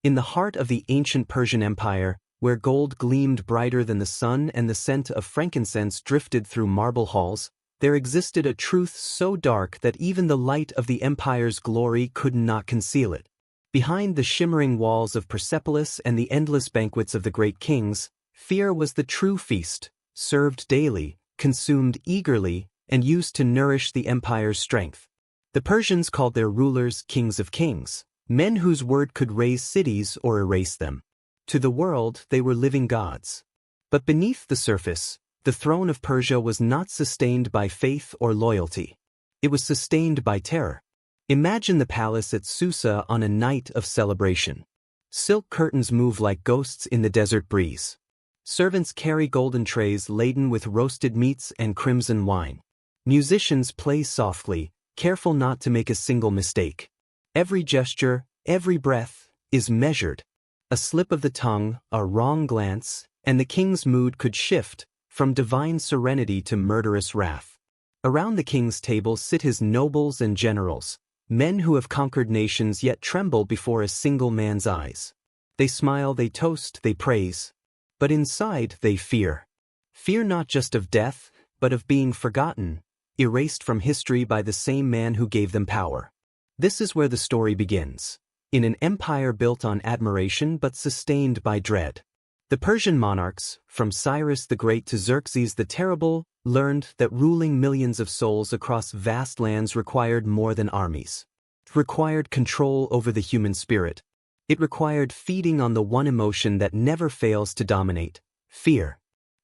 In the heart of the ancient Persian Empire, where gold gleamed brighter than the sun and the scent of frankincense drifted through marble halls, there existed a truth so dark that even the light of the empire's glory could not conceal it. Behind the shimmering walls of Persepolis and the endless banquets of the great kings, fear was the true feast, served daily, consumed eagerly, and used to nourish the empire's strength. The Persians called their rulers kings of kings, men whose word could raise cities or erase them. To the world, they were living gods. But beneath the surface, the throne of Persia was not sustained by faith or loyalty. It was sustained by terror. Imagine the palace at Susa on a night of celebration. Silk curtains move like ghosts in the desert breeze. Servants carry golden trays laden with roasted meats and crimson wine. Musicians play softly, careful not to make a single mistake. Every gesture, every breath, is measured. A slip of the tongue, a wrong glance, and the king's mood could shift, from divine serenity to murderous wrath. Around the king's table sit his nobles and generals, men who have conquered nations yet tremble before a single man's eyes. They smile, they toast, they praise. But inside they fear. Fear not just of death, but of being forgotten, erased from history by the same man who gave them power. This is where the story begins. In an empire built on admiration but sustained by dread. The Persian monarchs, from Cyrus the Great to Xerxes the Terrible, learned that ruling millions of souls across vast lands required more than armies. It required control over the human spirit. It required feeding on the one emotion that never fails to dominate, fear.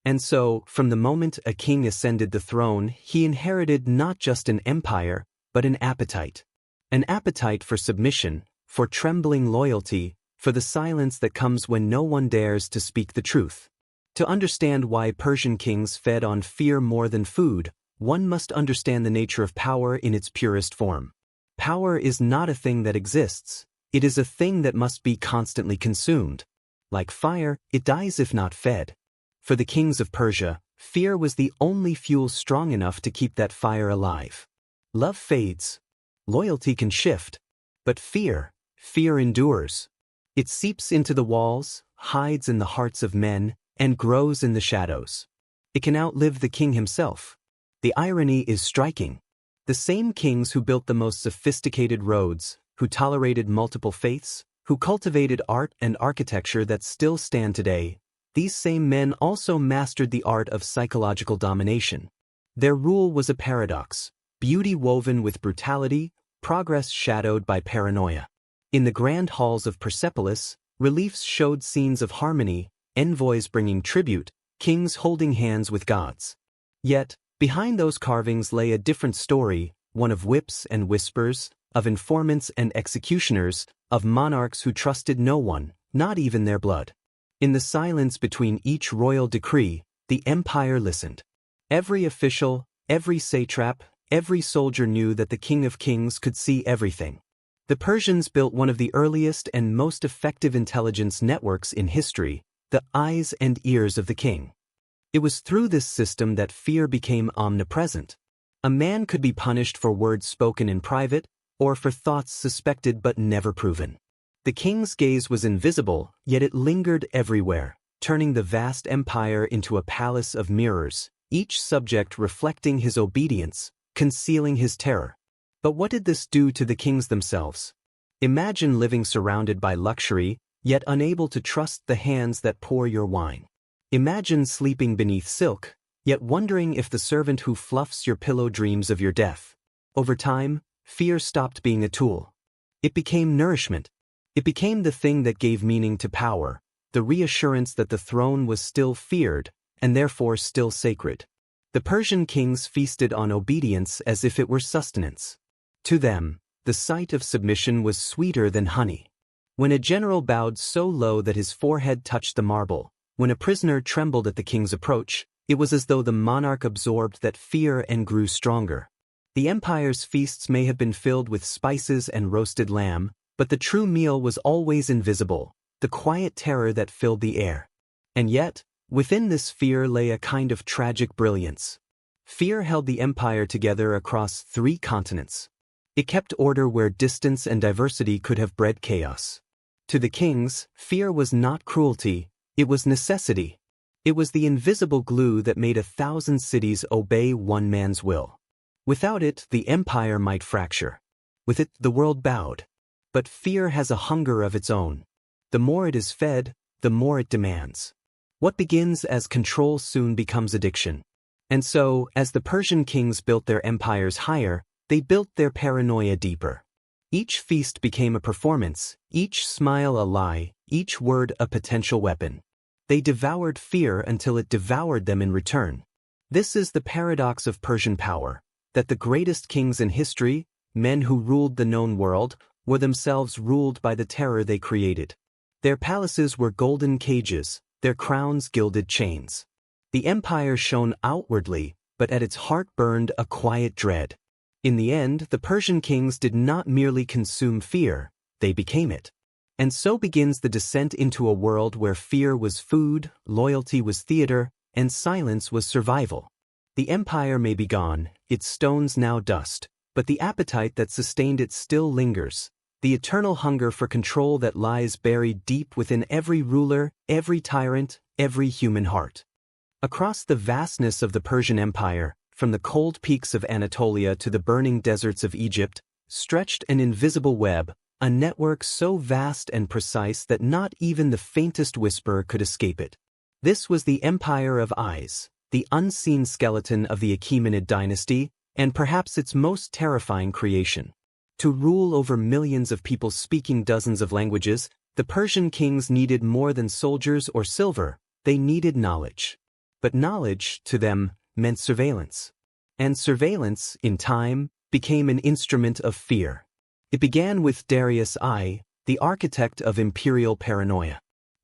And so, from the moment a king ascended the throne, he inherited not just an empire, but an appetite. An appetite for submission, for trembling loyalty, for the silence that comes when no one dares to speak the truth. To understand why Persian kings fed on fear more than food, one must understand the nature of power in its purest form. Power is not a thing that exists, it is a thing that must be constantly consumed. Like fire, it dies if not fed. For the kings of Persia, fear was the only fuel strong enough to keep that fire alive. Love fades. Loyalty can shift. But fear endures. It seeps into the walls, hides in the hearts of men, and grows in the shadows. It can outlive the king himself. The irony is striking. The same kings who built the most sophisticated roads, who tolerated multiple faiths, who cultivated art and architecture that still stand today, these same men also mastered the art of psychological domination. Their rule was a paradox, beauty woven with brutality, progress shadowed by paranoia. In the grand halls of Persepolis, reliefs showed scenes of harmony, envoys bringing tribute, kings holding hands with gods. Yet, behind those carvings lay a different story, one of whips and whispers, of informants and executioners, of monarchs who trusted no one, not even their blood. In the silence between each royal decree, the empire listened. Every official, every satrap, every soldier knew that the King of Kings could see everything. The Persians built one of the earliest and most effective intelligence networks in history, the eyes and ears of the king. It was through this system that fear became omnipresent. A man could be punished for words spoken in private, or for thoughts suspected but never proven. The king's gaze was invisible, yet it lingered everywhere, turning the vast empire into a palace of mirrors, each subject reflecting his obedience, concealing his terror. But what did this do to the kings themselves? Imagine living surrounded by luxury, yet unable to trust the hands that pour your wine. Imagine sleeping beneath silk, yet wondering if the servant who fluffs your pillow dreams of your death. Over time, fear stopped being a tool. It became nourishment. It became the thing that gave meaning to power, the reassurance that the throne was still feared, and therefore still sacred. The Persian kings feasted on obedience as if it were sustenance. To them, the sight of submission was sweeter than honey. When a general bowed so low that his forehead touched the marble, when a prisoner trembled at the king's approach, it was as though the monarch absorbed that fear and grew stronger. The empire's feasts may have been filled with spices and roasted lamb, but the true meal was always invisible, the quiet terror that filled the air. And yet, within this fear lay a kind of tragic brilliance. Fear held the empire together across 3 continents. It kept order where distance and diversity could have bred chaos. To the kings, fear was not cruelty, it was necessity. It was the invisible glue that made 1,000 cities obey one man's will. Without it, the empire might fracture. With it, the world bowed. But fear has a hunger of its own. The more it is fed, the more it demands. What begins as control soon becomes addiction. And so, as the Persian kings built their empires higher, they built their paranoia deeper. Each feast became a performance, each smile a lie, each word a potential weapon. They devoured fear until it devoured them in return. This is the paradox of Persian power, that the greatest kings in history, men who ruled the known world, were themselves ruled by the terror they created. Their palaces were golden cages, their crowns gilded chains. The empire shone outwardly, but at its heart burned a quiet dread. In the end, the Persian kings did not merely consume fear, they became it. And so begins the descent into a world where fear was food, loyalty was theater, and silence was survival. The empire may be gone, its stones now dust, but the appetite that sustained it still lingers, the eternal hunger for control that lies buried deep within every ruler, every tyrant, every human heart. Across the vastness of the Persian Empire, from the cold peaks of Anatolia to the burning deserts of Egypt, stretched an invisible web, a network so vast and precise that not even the faintest whisper could escape it. This was the Empire of Eyes, the unseen skeleton of the Achaemenid dynasty, and perhaps its most terrifying creation. To rule over millions of people speaking dozens of languages, the Persian kings needed more than soldiers or silver, they needed knowledge. But knowledge, to them, meant surveillance. And surveillance, in time, became an instrument of fear. It began with Darius I, the architect of imperial paranoia.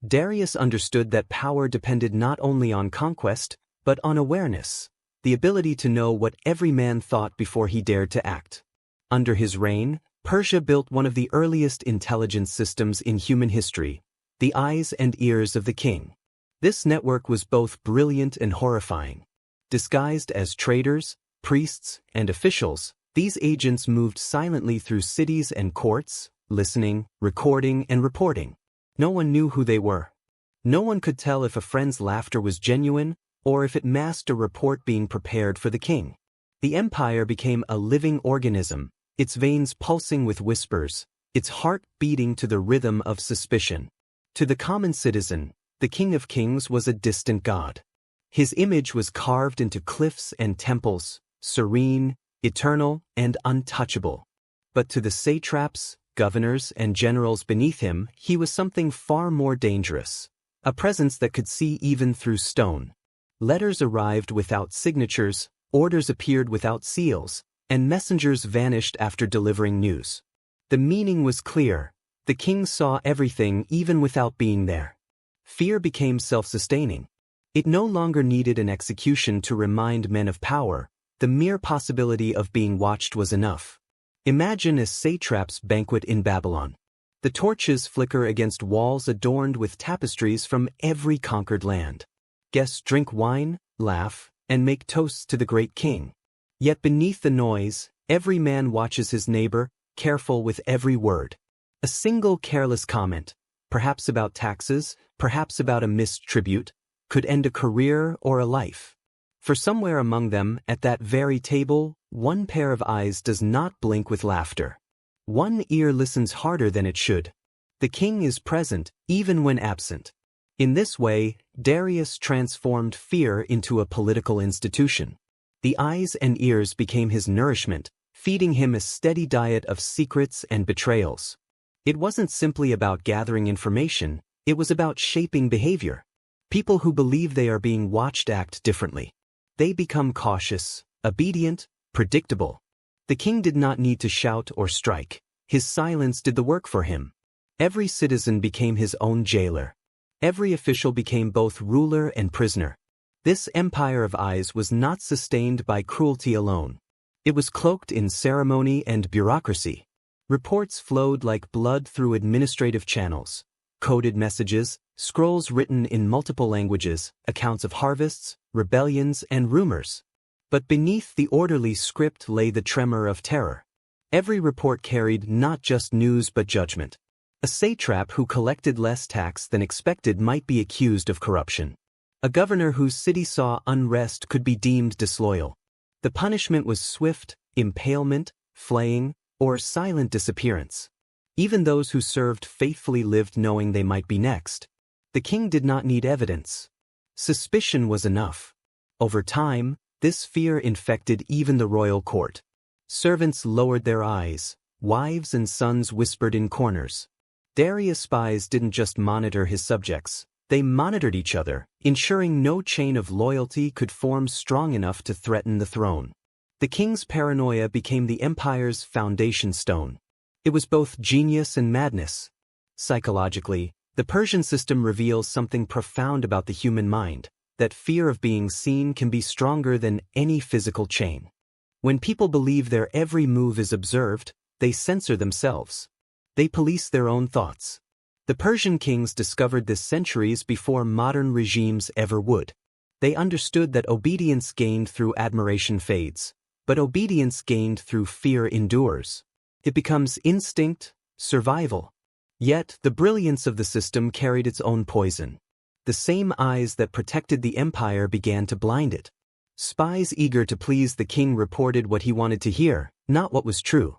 Darius understood that power depended not only on conquest, but on awareness, the ability to know what every man thought before he dared to act. Under his reign, Persia built one of the earliest intelligence systems in human history, the eyes and ears of the king. This network was both brilliant and horrifying. Disguised as traders, priests, and officials, these agents moved silently through cities and courts, listening, recording, and reporting. No one knew who they were. No one could tell if a friend's laughter was genuine, or if it masked a report being prepared for the king. The empire became a living organism, its veins pulsing with whispers, its heart beating to the rhythm of suspicion. To the common citizen, the King of Kings was a distant god. His image was carved into cliffs and temples, serene, eternal, and untouchable. But to the satraps, governors, and generals beneath him, he was something far more dangerous, a presence that could see even through stone. Letters arrived without signatures, orders appeared without seals, and messengers vanished after delivering news. The meaning was clear. The king saw everything even without being there. Fear became self-sustaining. It no longer needed an execution to remind men of power. The mere possibility of being watched was enough. Imagine a satrap's banquet in Babylon. The torches flicker against walls adorned with tapestries from every conquered land. Guests drink wine, laugh, and make toasts to the great king. Yet beneath the noise, every man watches his neighbor, careful with every word. A single careless comment, perhaps about taxes, perhaps about a missed tribute, could end a career or a life. For somewhere among them, at that very table, one pair of eyes does not blink with laughter. One ear listens harder than it should. The king is present, even when absent. In this way, Darius transformed fear into a political institution. The eyes and ears became his nourishment, feeding him a steady diet of secrets and betrayals. It wasn't simply about gathering information, it was about shaping behavior. People who believe they are being watched act differently. They become cautious, obedient, predictable. The king did not need to shout or strike. His silence did the work for him. Every citizen became his own jailer. Every official became both ruler and prisoner. This empire of eyes was not sustained by cruelty alone. It was cloaked in ceremony and bureaucracy. Reports flowed like blood through administrative channels. Coded messages, scrolls written in multiple languages, accounts of harvests, rebellions, and rumors. But beneath the orderly script lay the tremor of terror. Every report carried not just news but judgment. A satrap who collected less tax than expected might be accused of corruption. A governor whose city saw unrest could be deemed disloyal. The punishment was swift, impalement, flaying, or silent disappearance. Even those who served faithfully lived knowing they might be next. The king did not need evidence. Suspicion was enough. Over time, this fear infected even the royal court. Servants lowered their eyes, wives and sons whispered in corners. Darius' spies didn't just monitor his subjects, they monitored each other, ensuring no chain of loyalty could form strong enough to threaten the throne. The king's paranoia became the empire's foundation stone. It was both genius and madness. Psychologically, the Persian system reveals something profound about the human mind, that fear of being seen can be stronger than any physical chain. When people believe their every move is observed, they censor themselves. They police their own thoughts. The Persian kings discovered this centuries before modern regimes ever would. They understood that obedience gained through admiration fades, but obedience gained through fear endures. It becomes instinct, survival. Yet, the brilliance of the system carried its own poison. The same eyes that protected the empire began to blind it. Spies eager to please the king reported what he wanted to hear, not what was true.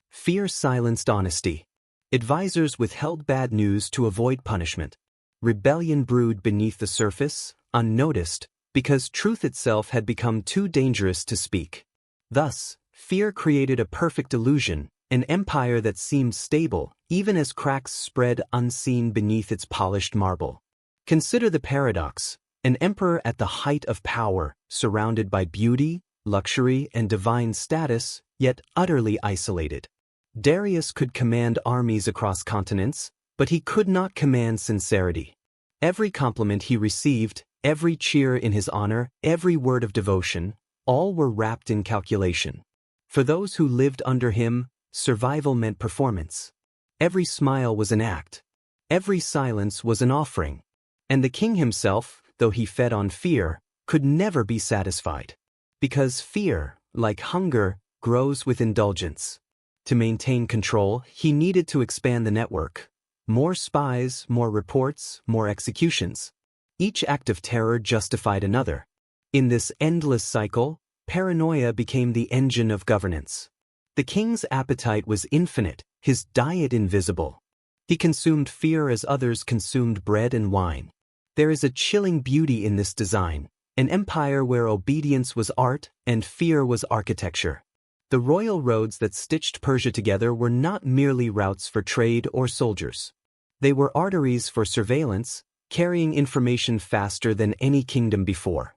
Fear silenced honesty. Advisors withheld bad news to avoid punishment. Rebellion brewed beneath the surface, unnoticed, because truth itself had become too dangerous to speak. Thus, fear created a perfect illusion, an empire that seemed stable, even as cracks spread unseen beneath its polished marble. Consider the paradox: an emperor at the height of power, surrounded by beauty, luxury, and divine status, yet utterly isolated. Darius could command armies across continents, but he could not command sincerity. Every compliment he received, every cheer in his honor, every word of devotion, all were wrapped in calculation. For those who lived under him, survival meant performance. Every smile was an act. Every silence was an offering. And the king himself, though he fed on fear, could never be satisfied. Because fear, like hunger, grows with indulgence. To maintain control, he needed to expand the network. More spies, more reports, more executions. Each act of terror justified another. In this endless cycle, paranoia became the engine of governance. The king's appetite was infinite, his diet invisible. He consumed fear as others consumed bread and wine. There is a chilling beauty in this design, an empire where obedience was art and fear was architecture. The royal roads that stitched Persia together were not merely routes for trade or soldiers. They were arteries for surveillance, carrying information faster than any kingdom before.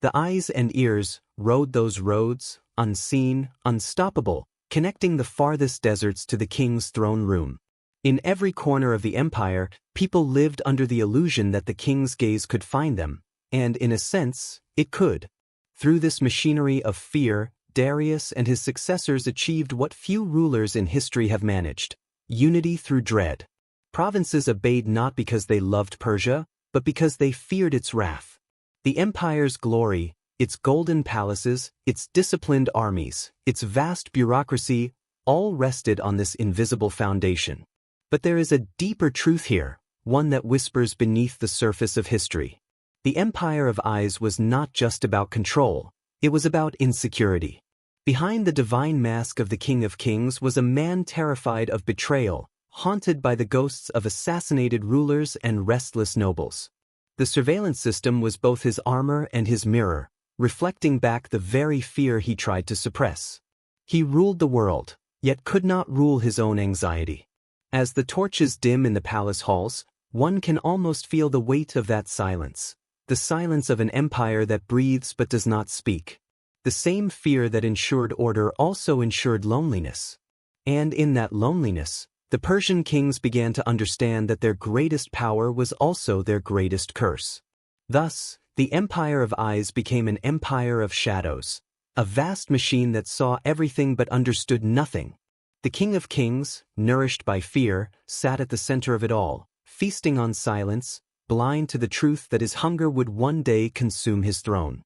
The eyes and ears rode those roads, unseen, unstoppable, connecting the farthest deserts to the king's throne room. In every corner of the empire, people lived under the illusion that the king's gaze could find them, and in a sense, it could. Through this machinery of fear, Darius and his successors achieved what few rulers in history have managed: unity through dread. Provinces obeyed not because they loved Persia, but because they feared its wrath. The empire's glory, its golden palaces, its disciplined armies, its vast bureaucracy, all rested on this invisible foundation. But there is a deeper truth here, one that whispers beneath the surface of history. The Empire of Eyes was not just about control, it was about insecurity. Behind the divine mask of the King of Kings was a man terrified of betrayal, haunted by the ghosts of assassinated rulers and restless nobles. The surveillance system was both his armor and his mirror, reflecting back the very fear he tried to suppress. He ruled the world, yet could not rule his own anxiety. As the torches dim in the palace halls, one can almost feel the weight of that silence, the silence of an empire that breathes but does not speak. The same fear that ensured order also ensured loneliness. And in that loneliness, the Persian kings began to understand that their greatest power was also their greatest curse. Thus, the Empire of Eyes became an empire of shadows, a vast machine that saw everything but understood nothing. The King of Kings, nourished by fear, sat at the center of it all, feasting on silence, blind to the truth that his hunger would one day consume his throne.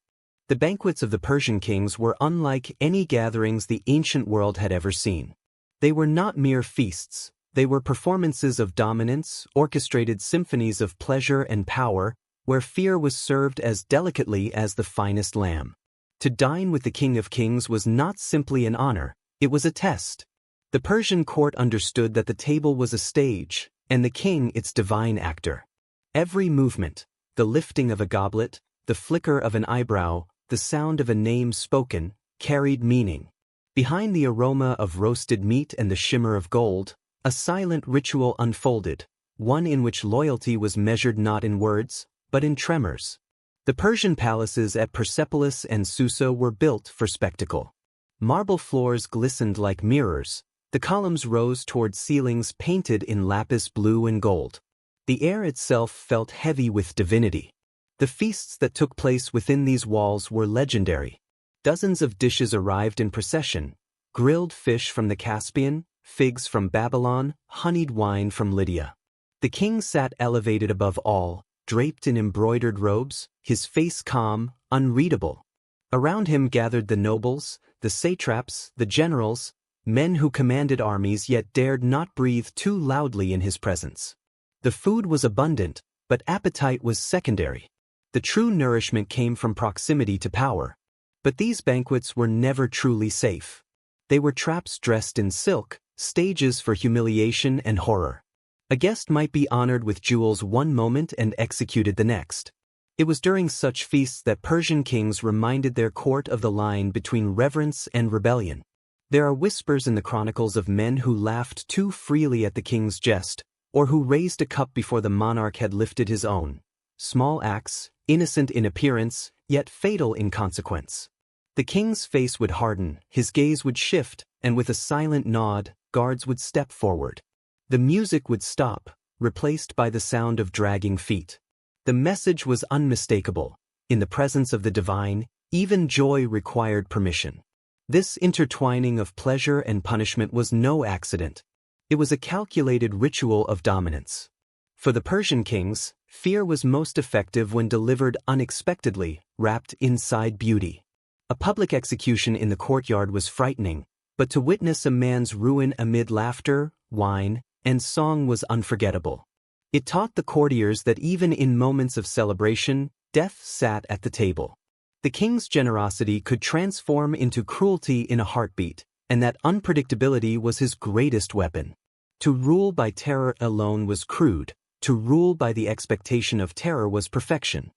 The banquets of the Persian kings were unlike any gatherings the ancient world had ever seen. They were not mere feasts, They were performances of dominance, orchestrated symphonies of pleasure and power, where fear was served as delicately as the finest lamb. To dine with the King of Kings was not simply an honor, it was a test. The Persian court understood that the table was a stage, and the king its divine actor. Every movement, the lifting of a goblet, the flicker of an eyebrow, the sound of a name spoken, carried meaning. Behind the aroma of roasted meat and the shimmer of gold, a silent ritual unfolded, one in which loyalty was measured not in words, but in tremors. The Persian palaces at Persepolis and Susa were built for spectacle. Marble floors glistened like mirrors, the columns rose toward ceilings painted in lapis blue and gold. The air itself felt heavy with divinity. The feasts that took place within these walls were legendary. Dozens of dishes arrived in procession: grilled fish from the Caspian, figs from Babylon, honeyed wine from Lydia. The king sat elevated above all, draped in embroidered robes, his face calm, unreadable. Around him gathered the nobles, the satraps, the generals, men who commanded armies yet dared not breathe too loudly in his presence. The food was abundant, but appetite was secondary. The true nourishment came from proximity to power. But these banquets were never truly safe. They were traps dressed in silk, stages for humiliation and horror. A guest might be honored with jewels one moment and executed the next. It was during such feasts that Persian kings reminded their court of the line between reverence and rebellion. There are whispers in the chronicles of men who laughed too freely at the king's jest, or who raised a cup before the monarch had lifted his own. Small acts, innocent in appearance, yet fatal in consequence. The king's face would harden, his gaze would shift, and with a silent nod, guards would step forward. The music would stop, replaced by the sound of dragging feet. The message was unmistakable. In the presence of the divine, even joy required permission. This intertwining of pleasure and punishment was no accident. It was a calculated ritual of dominance. For the Persian kings, fear was most effective when delivered unexpectedly, wrapped inside beauty. A public execution in the courtyard was frightening, but to witness a man's ruin amid laughter, wine, and song was unforgettable. It taught the courtiers that even in moments of celebration, death sat at the table. The king's generosity could transform into cruelty in a heartbeat, and that unpredictability was his greatest weapon. To rule by terror alone was crude, to rule by the expectation of terror was perfection.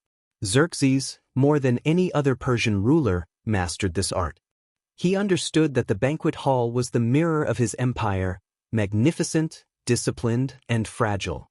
Xerxes, more than any other Persian ruler, mastered this art. He understood that the banquet hall was the mirror of his empire, magnificent, disciplined, and fragile.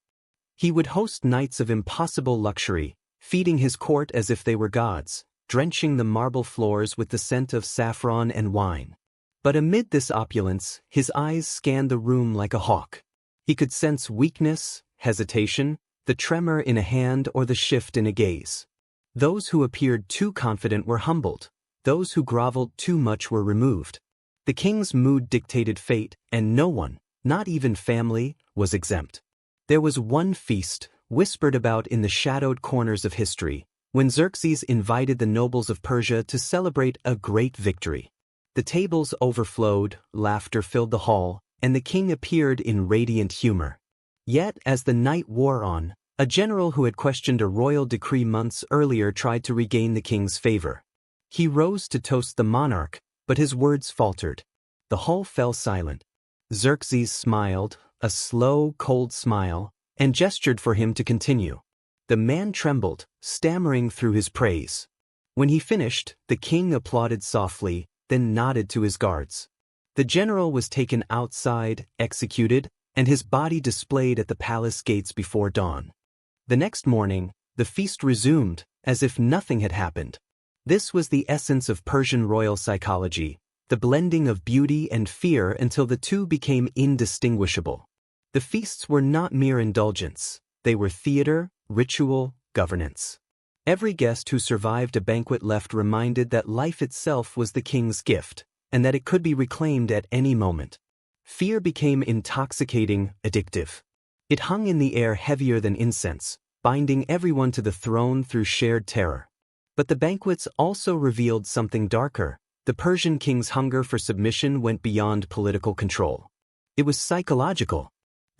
He would host nights of impossible luxury, feeding his court as if they were gods, drenching the marble floors with the scent of saffron and wine. But amid this opulence, his eyes scanned the room like a hawk. He could sense weakness, hesitation, the tremor in a hand or the shift in a gaze. Those who appeared too confident were humbled. Those who groveled too much were removed. The king's mood dictated fate, and no one, not even family, was exempt. There was one feast, whispered about in the shadowed corners of history, when Xerxes invited the nobles of Persia to celebrate a great victory. The tables overflowed, laughter filled the hall, and the king appeared in radiant humor. Yet, as the night wore on, a general who had questioned a royal decree months earlier tried to regain the king's favor. He rose to toast the monarch, but his words faltered. The hall fell silent. Xerxes smiled, a slow, cold smile, and gestured for him to continue. The man trembled, stammering through his praise. When he finished, the king applauded softly, then nodded to his guards. The general was taken outside, executed, and his body displayed at the palace gates before dawn. The next morning, the feast resumed, as if nothing had happened. This was the essence of Persian royal psychology, the blending of beauty and fear until the two became indistinguishable. The feasts were not mere indulgence, they were theater, ritual, governance. Every guest who survived a banquet left reminded that life itself was the king's gift, and that it could be reclaimed at any moment. Fear became intoxicating, addictive. It hung in the air heavier than incense, binding everyone to the throne through shared terror. But the banquets also revealed something darker. The Persian king's hunger for submission went beyond political control. It was psychological.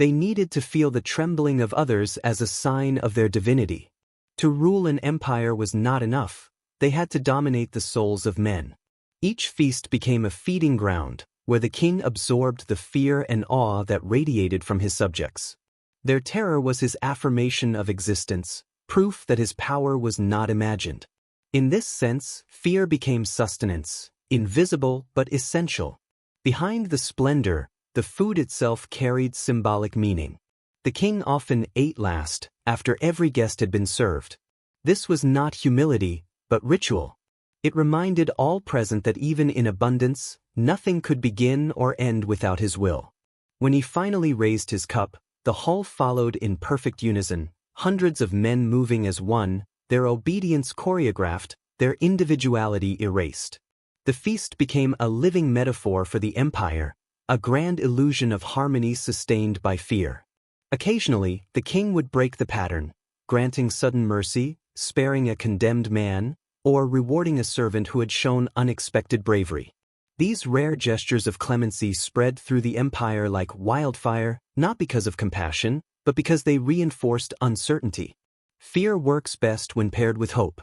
They needed to feel the trembling of others as a sign of their divinity. To rule an empire was not enough. They had to dominate the souls of men. Each feast became a feeding ground, where the king absorbed the fear and awe that radiated from his subjects. Their terror was his affirmation of existence, proof that his power was not imagined. In this sense, fear became sustenance, invisible but essential. Behind the splendor, the food itself carried symbolic meaning. The king often ate last, after every guest had been served. This was not humility, but ritual. It reminded all present that even in abundance, nothing could begin or end without his will. When he finally raised his cup, the hall followed in perfect unison, hundreds of men moving as one, their obedience choreographed, their individuality erased. The feast became a living metaphor for the empire, a grand illusion of harmony sustained by fear. Occasionally, the king would break the pattern, granting sudden mercy, sparing a condemned man, or rewarding a servant who had shown unexpected bravery. These rare gestures of clemency spread through the empire like wildfire, not because of compassion, but because they reinforced uncertainty. Fear works best when paired with hope.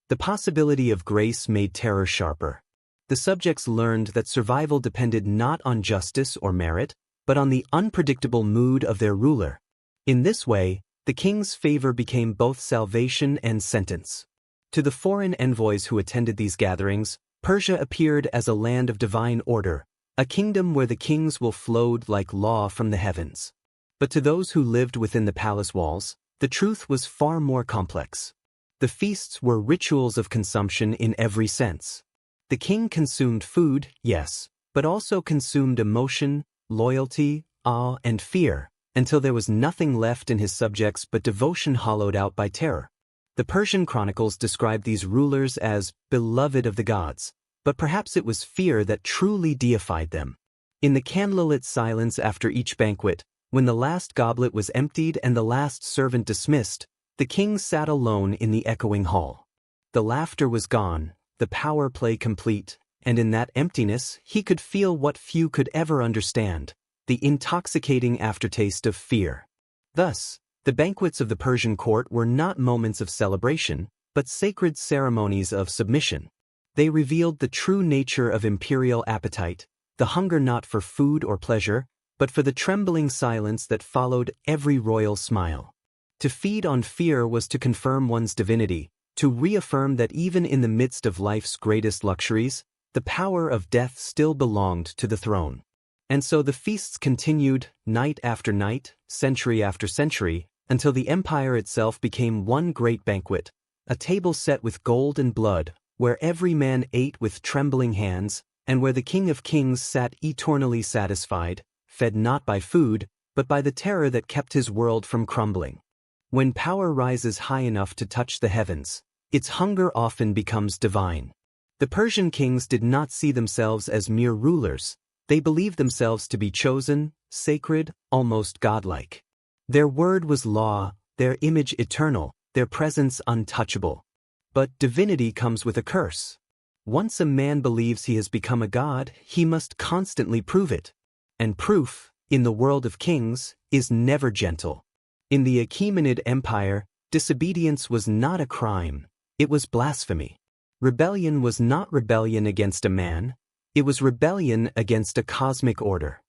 The possibility of grace made terror sharper. The subjects learned that survival depended not on justice or merit, but on the unpredictable mood of their ruler. In this way, the king's favor became both salvation and sentence. To the foreign envoys who attended these gatherings, Persia appeared as a land of divine order, a kingdom where the king's will flowed like law from the heavens. But to those who lived within the palace walls, the truth was far more complex. The feasts were rituals of consumption in every sense. The king consumed food, yes, but also consumed emotion, loyalty, awe, and fear, until there was nothing left in his subjects but devotion hollowed out by terror. The Persian chronicles describe these rulers as beloved of the gods, but perhaps it was fear that truly deified them. In the candlelit silence after each banquet, when the last goblet was emptied and the last servant dismissed, the king sat alone in the echoing hall. The laughter was gone, the power play complete, and in that emptiness he could feel what few could ever understand, the intoxicating aftertaste of fear. Thus, the banquets of the Persian court were not moments of celebration, but sacred ceremonies of submission. They revealed the true nature of imperial appetite, the hunger not for food or pleasure, but for the trembling silence that followed every royal smile. To feed on fear was to confirm one's divinity, to reaffirm that even in the midst of life's greatest luxuries, the power of death still belonged to the throne. And so the feasts continued, night after night, century after century, until the empire itself became one great banquet, a table set with gold and blood, where every man ate with trembling hands, and where the King of Kings sat eternally satisfied, fed not by food, but by the terror that kept his world from crumbling. When power rises high enough to touch the heavens, its hunger often becomes divine. The Persian kings did not see themselves as mere rulers. They believed themselves to be chosen, sacred, almost godlike. Their word was law, their image eternal, their presence untouchable. But divinity comes with a curse. Once a man believes he has become a god, he must constantly prove it. And proof, in the world of kings, is never gentle. In the Achaemenid Empire, disobedience was not a crime, it was blasphemy. Rebellion was not rebellion against a man, it was rebellion against a cosmic order.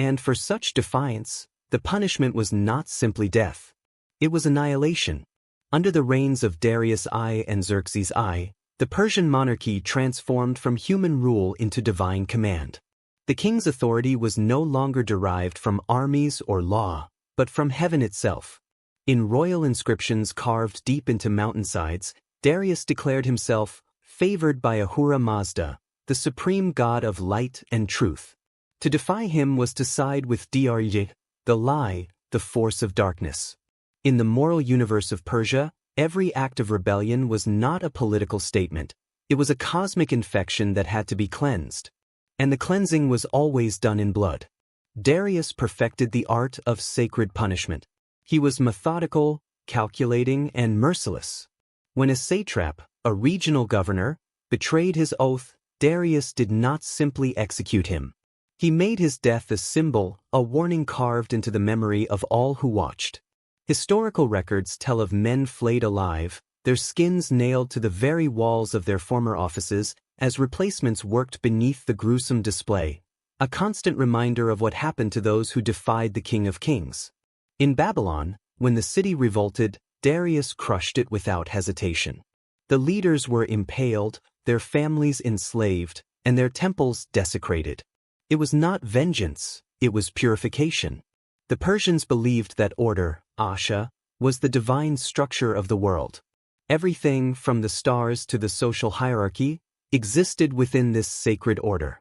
And for such defiance, the punishment was not simply death. It was annihilation. Under the reigns of Darius I and Xerxes I, the Persian monarchy transformed from human rule into divine command. The king's authority was no longer derived from armies or law, but from heaven itself. In royal inscriptions carved deep into mountainsides, Darius declared himself favored by Ahura Mazda, the supreme god of light and truth. To defy him was to side with Drj, the lie, the force of darkness. In the moral universe of Persia, every act of rebellion was not a political statement, it was a cosmic infection that had to be cleansed. And the cleansing was always done in blood. Darius perfected the art of sacred punishment. He was methodical, calculating, and merciless. When a satrap, a regional governor, betrayed his oath, Darius did not simply execute him. He made his death a symbol, a warning carved into the memory of all who watched. Historical records tell of men flayed alive, their skins nailed to the very walls of their former offices, as replacements worked beneath the gruesome display, a constant reminder of what happened to those who defied the King of Kings. In Babylon, when the city revolted, Darius crushed it without hesitation. The leaders were impaled, their families enslaved, and their temples desecrated. It was not vengeance, it was purification. The Persians believed that order, Asha, was the divine structure of the world. Everything, from the stars to the social hierarchy, existed within this sacred order.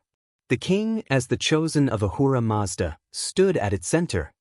The king, as the chosen of Ahura Mazda, stood at its center.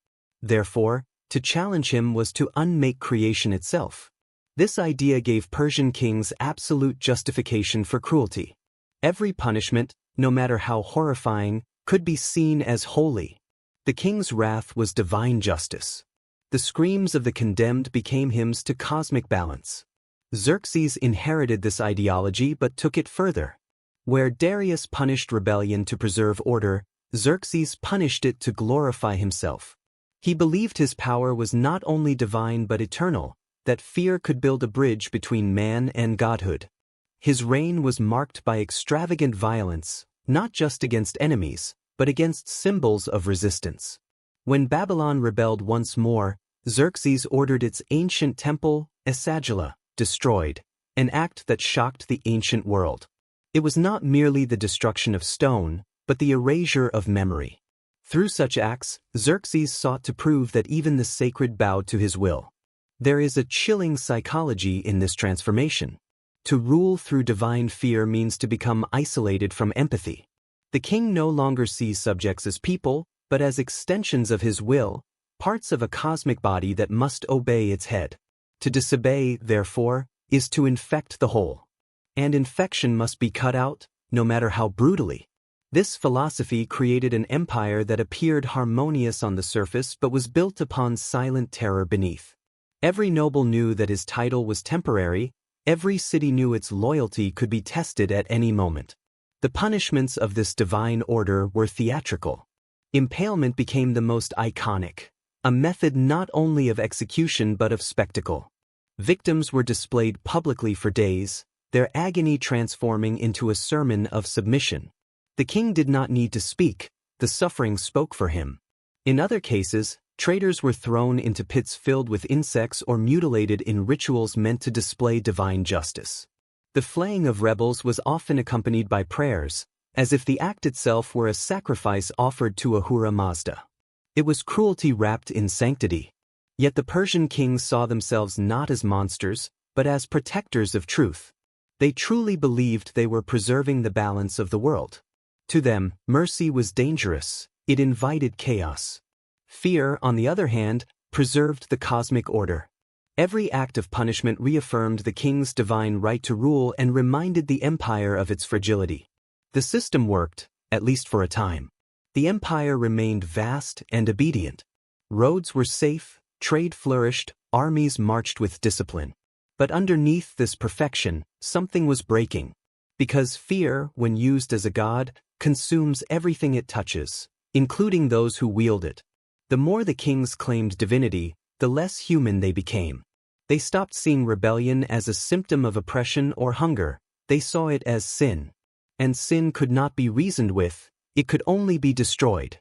Therefore, to challenge him was to unmake creation itself. This idea gave Persian kings absolute justification for cruelty. Every punishment, no matter how horrifying, could be seen as holy. The king's wrath was divine justice. The screams of the condemned became hymns to cosmic balance. Xerxes inherited this ideology but took it further. Where Darius punished rebellion to preserve order, Xerxes punished it to glorify himself. He believed his power was not only divine but eternal, that fear could build a bridge between man and godhood. His reign was marked by extravagant violence, not just against enemies, but against symbols of resistance. When Babylon rebelled once more, Xerxes ordered its ancient temple, Esagila, destroyed, an act that shocked the ancient world. It was not merely the destruction of stone, but the erasure of memory. Through such acts, Xerxes sought to prove that even the sacred bowed to his will. There is a chilling psychology in this transformation. To rule through divine fear means to become isolated from empathy. The king no longer sees subjects as people, but as extensions of his will, parts of a cosmic body that must obey its head. To disobey, therefore, is to infect the whole. And infection must be cut out, no matter how brutally. This philosophy created an empire that appeared harmonious on the surface but was built upon silent terror beneath. Every noble knew that his title was temporary, every city knew its loyalty could be tested at any moment. The punishments of this divine order were theatrical. Impalement became the most iconic, a method not only of execution but of spectacle. Victims were displayed publicly for days, their agony transforming into a sermon of submission. The king did not need to speak, the suffering spoke for him. In other cases, traitors were thrown into pits filled with insects or mutilated in rituals meant to display divine justice. The flaying of rebels was often accompanied by prayers, as if the act itself were a sacrifice offered to Ahura Mazda. It was cruelty wrapped in sanctity. Yet the Persian kings saw themselves not as monsters, but as protectors of truth. They truly believed they were preserving the balance of the world. To them, mercy was dangerous, it invited chaos. Fear, on the other hand, preserved the cosmic order. Every act of punishment reaffirmed the king's divine right to rule and reminded the empire of its fragility. The system worked, at least for a time. The empire remained vast and obedient. Roads were safe, trade flourished, armies marched with discipline. But underneath this perfection, something was breaking. Because fear, when used as a god, consumes everything it touches, including those who wield it. The more the kings claimed divinity, the less human they became. They stopped seeing rebellion as a symptom of oppression or hunger, they saw it as sin. And sin could not be reasoned with, it could only be destroyed.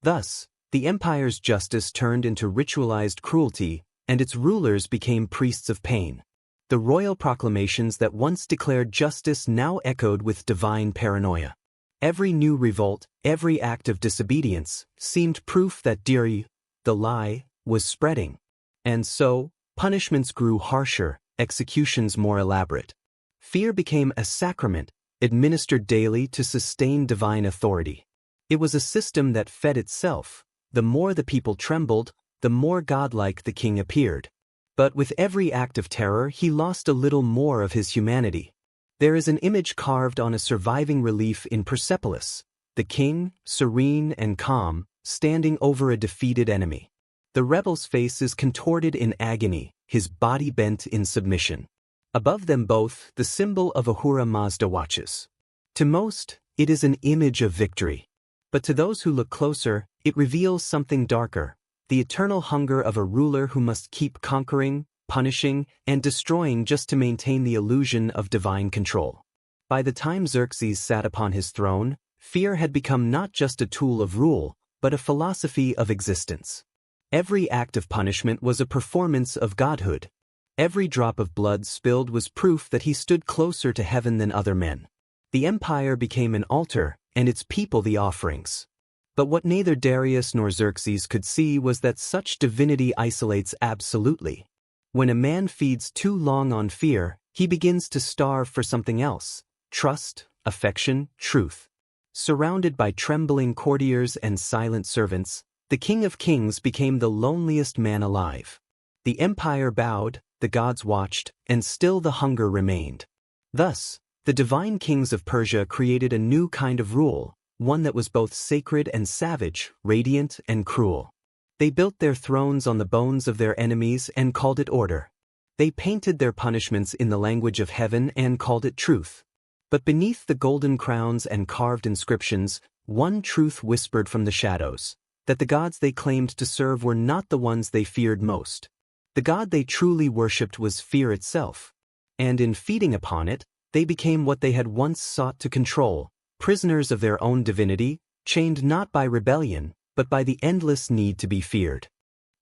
Thus, the empire's justice turned into ritualized cruelty, and its rulers became priests of pain. The royal proclamations that once declared justice now echoed with divine paranoia. Every new revolt, every act of disobedience, seemed proof that Diri, the lie, was spreading. And so, punishments grew harsher, executions more elaborate. Fear became a sacrament, administered daily to sustain divine authority. It was a system that fed itself. The more the people trembled, the more godlike the king appeared. But with every act of terror he lost a little more of his humanity. There is an image carved on a surviving relief in Persepolis, the king, serene and calm, standing over a defeated enemy. The rebel's face is contorted in agony, his body bent in submission. Above them both, the symbol of Ahura Mazda watches. To most, it is an image of victory. But to those who look closer, it reveals something darker, the eternal hunger of a ruler who must keep conquering, punishing, and destroying just to maintain the illusion of divine control. By the time Xerxes sat upon his throne, fear had become not just a tool of rule, but a philosophy of existence. Every act of punishment was a performance of godhood. Every drop of blood spilled was proof that he stood closer to heaven than other men. The empire became an altar, and its people the offerings. But what neither Darius nor Xerxes could see was that such divinity isolates absolutely. When a man feeds too long on fear, he begins to starve for something else: trust, affection, truth. Surrounded by trembling courtiers and silent servants, the King of Kings became the loneliest man alive. The empire bowed, the gods watched, and still the hunger remained. Thus, the divine kings of Persia created a new kind of rule, one that was both sacred and savage, radiant and cruel. They built their thrones on the bones of their enemies and called it order. They painted their punishments in the language of heaven and called it truth. But beneath the golden crowns and carved inscriptions, one truth whispered from the shadows: that the gods they claimed to serve were not the ones they feared most. The god they truly worshipped was fear itself. And in feeding upon it, they became what they had once sought to control, prisoners of their own divinity, chained not by rebellion, but by the endless need to be feared.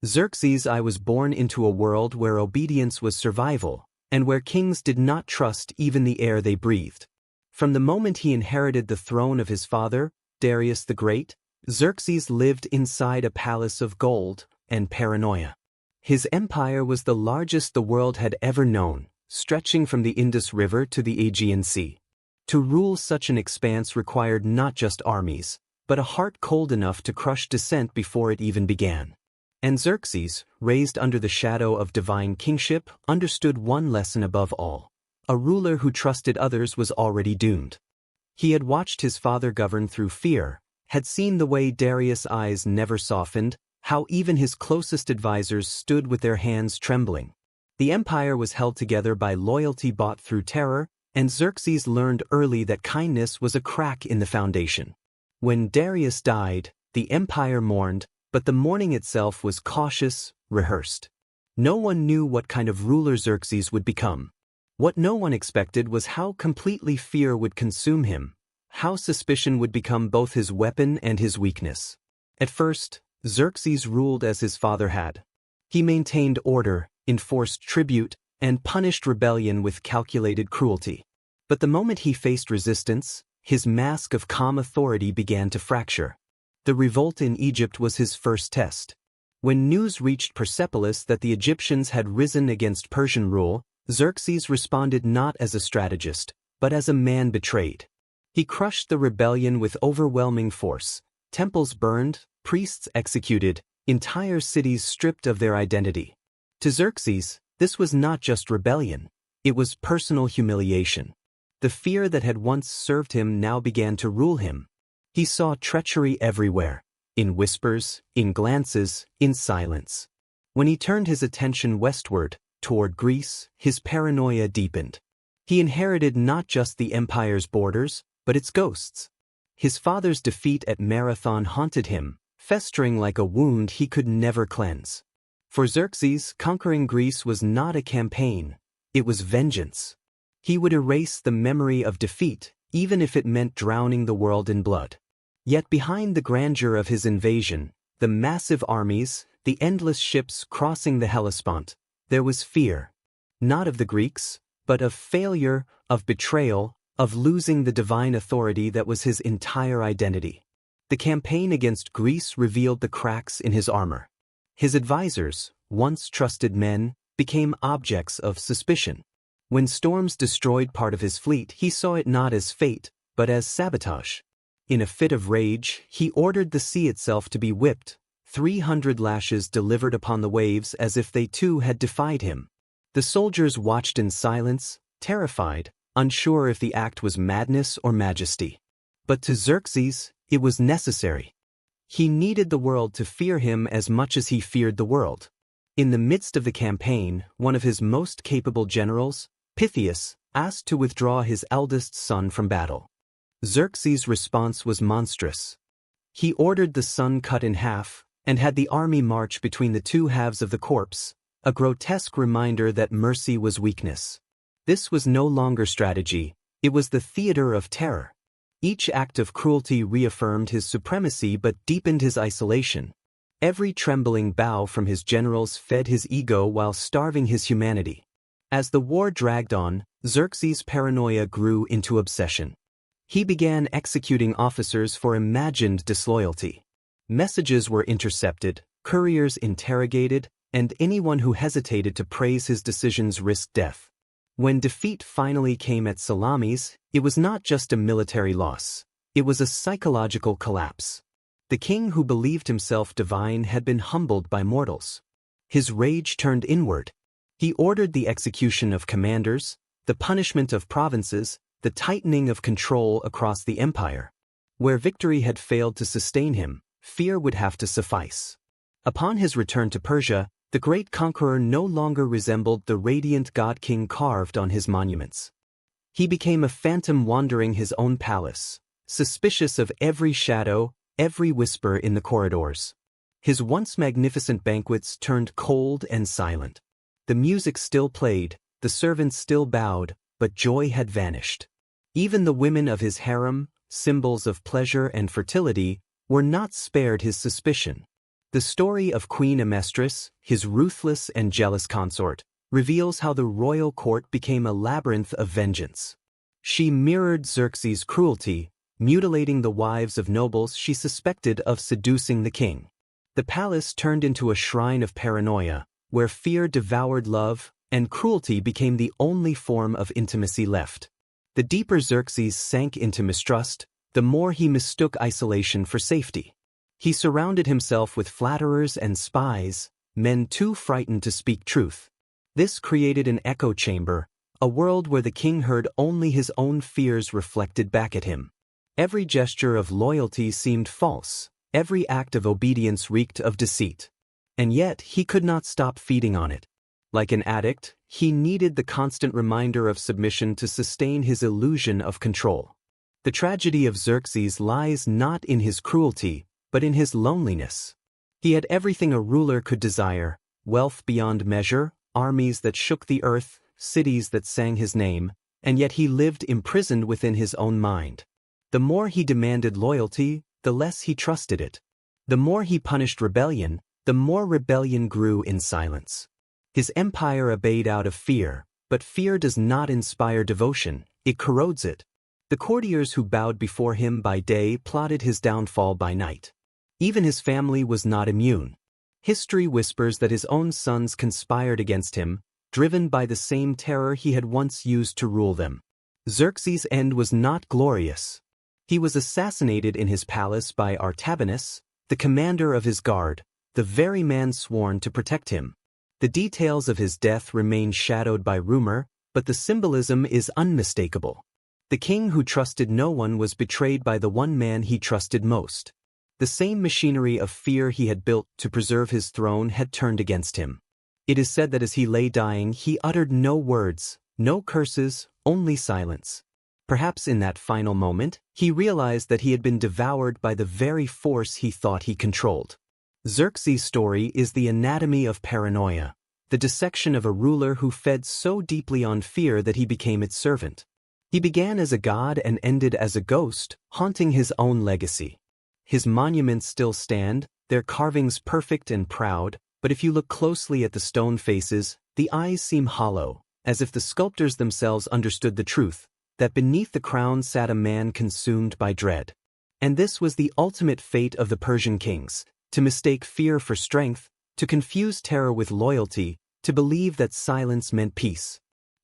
Xerxes, I was born into a world where obedience was survival, and where kings did not trust even the air they breathed. From the moment he inherited the throne of his father, Darius the Great, Xerxes lived inside a palace of gold and paranoia. His empire was the largest the world had ever known, stretching from the Indus River to the Aegean Sea. To rule such an expanse required not just armies, but a heart cold enough to crush dissent before it even began. And Xerxes, raised under the shadow of divine kingship, understood one lesson above all: a ruler who trusted others was already doomed. He had watched his father govern through fear, had seen the way Darius' eyes never softened, how even his closest advisors stood with their hands trembling. The empire was held together by loyalty bought through terror, and Xerxes learned early that kindness was a crack in the foundation. When Darius died, the empire mourned, but the mourning itself was cautious, rehearsed. No one knew what kind of ruler Xerxes would become. What no one expected was how completely fear would consume him, how suspicion would become both his weapon and his weakness. At first, Xerxes ruled as his father had. He maintained order, enforced tribute, and punished rebellion with calculated cruelty. But the moment he faced resistance, his mask of calm authority began to fracture. The revolt in Egypt was his first test. When news reached Persepolis that the Egyptians had risen against Persian rule, Xerxes responded not as a strategist, but as a man betrayed. He crushed the rebellion with overwhelming force. Temples burned, priests executed, entire cities stripped of their identity. To Xerxes, this was not just rebellion, it was personal humiliation. The fear that had once served him now began to rule him. He saw treachery everywhere, in whispers, in glances, in silence. When he turned his attention westward, toward Greece, his paranoia deepened. He inherited not just the empire's borders, but its ghosts. His father's defeat at Marathon haunted him, festering like a wound he could never cleanse. For Xerxes, conquering Greece was not a campaign, it was vengeance. He would erase the memory of defeat, even if it meant drowning the world in blood. Yet behind the grandeur of his invasion, the massive armies, the endless ships crossing the Hellespont, there was fear. Not of the Greeks, but of failure, of betrayal, of losing the divine authority that was his entire identity. The campaign against Greece revealed the cracks in his armor. His advisors, once trusted men, became objects of suspicion. When storms destroyed part of his fleet, he saw it not as fate, but as sabotage. In a fit of rage, he ordered the sea itself to be whipped, 300 lashes delivered upon the waves as if they too had defied him. The soldiers watched in silence, terrified, unsure if the act was madness or majesty. But to Xerxes, it was necessary. He needed the world to fear him as much as he feared the world. In the midst of the campaign, one of his most capable generals, Pythias, asked to withdraw his eldest son from battle. Xerxes' response was monstrous. He ordered the sun cut in half, and had the army march between the two halves of the corpse, a grotesque reminder that mercy was weakness. This was no longer strategy, it was the theater of terror. Each act of cruelty reaffirmed his supremacy but deepened his isolation. Every trembling bow from his generals fed his ego while starving his humanity. As the war dragged on, Xerxes' paranoia grew into obsession. He began executing officers for imagined disloyalty. Messages were intercepted, couriers interrogated, and anyone who hesitated to praise his decisions risked death. When defeat finally came at Salamis, it was not just a military loss. It was a psychological collapse. The king who believed himself divine had been humbled by mortals. His rage turned inward. He ordered the execution of commanders, the punishment of provinces, the tightening of control across the empire. Where victory had failed to sustain him, fear would have to suffice. Upon his return to Persia, the great conqueror no longer resembled the radiant god-king carved on his monuments. He became a phantom wandering his own palace, suspicious of every shadow, every whisper in the corridors. His once magnificent banquets turned cold and silent. The music still played, the servants still bowed, but joy had vanished. Even the women of his harem, symbols of pleasure and fertility, were not spared his suspicion. The story of Queen Amestris, his ruthless and jealous consort, reveals how the royal court became a labyrinth of vengeance. She mirrored Xerxes' cruelty, mutilating the wives of nobles she suspected of seducing the king. The palace turned into a shrine of paranoia, where fear devoured love, and cruelty became the only form of intimacy left. The deeper Xerxes sank into mistrust, the more he mistook isolation for safety. He surrounded himself with flatterers and spies, men too frightened to speak truth. This created an echo chamber, a world where the king heard only his own fears reflected back at him. Every gesture of loyalty seemed false, every act of obedience reeked of deceit. And yet he could not stop feeding on it. Like an addict, he needed the constant reminder of submission to sustain his illusion of control. The tragedy of Xerxes lies not in his cruelty, but in his loneliness. He had everything a ruler could desire: wealth beyond measure, armies that shook the earth, cities that sang his name, and yet he lived imprisoned within his own mind. The more he demanded loyalty, the less he trusted it. The more he punished rebellion, the more rebellion grew in silence. His empire obeyed out of fear, but fear does not inspire devotion, it corrodes it. The courtiers who bowed before him by day plotted his downfall by night. Even his family was not immune. History whispers that his own sons conspired against him, driven by the same terror he had once used to rule them. Xerxes' end was not glorious. He was assassinated in his palace by Artabanus, the commander of his guard, the very man sworn to protect him. The details of his death remain shadowed by rumor, but the symbolism is unmistakable. The king who trusted no one was betrayed by the one man he trusted most. The same machinery of fear he had built to preserve his throne had turned against him. It is said that as he lay dying, he uttered no words, no curses, only silence. Perhaps in that final moment, he realized that he had been devoured by the very force he thought he controlled. Xerxes' story is the anatomy of paranoia, the dissection of a ruler who fed so deeply on fear that he became its servant. He began as a god and ended as a ghost, haunting his own legacy. His monuments still stand, their carvings perfect and proud, but if you look closely at the stone faces, the eyes seem hollow, as if the sculptors themselves understood the truth, that beneath the crown sat a man consumed by dread. And this was the ultimate fate of the Persian kings, to mistake fear for strength, to confuse terror with loyalty, to believe that silence meant peace.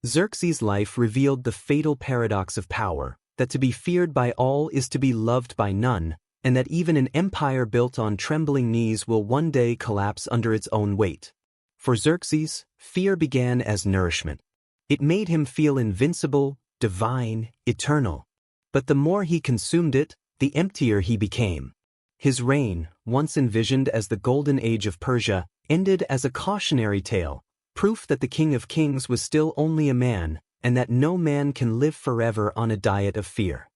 Xerxes' life revealed the fatal paradox of power, that to be feared by all is to be loved by none, and that even an empire built on trembling knees will one day collapse under its own weight. For Xerxes, fear began as nourishment. It made him feel invincible, divine, eternal. But the more he consumed it, the emptier he became. His reign, once envisioned as the golden age of Persia, ended as a cautionary tale, proof that the King of Kings was still only a man, and that no man can live forever on a diet of fear.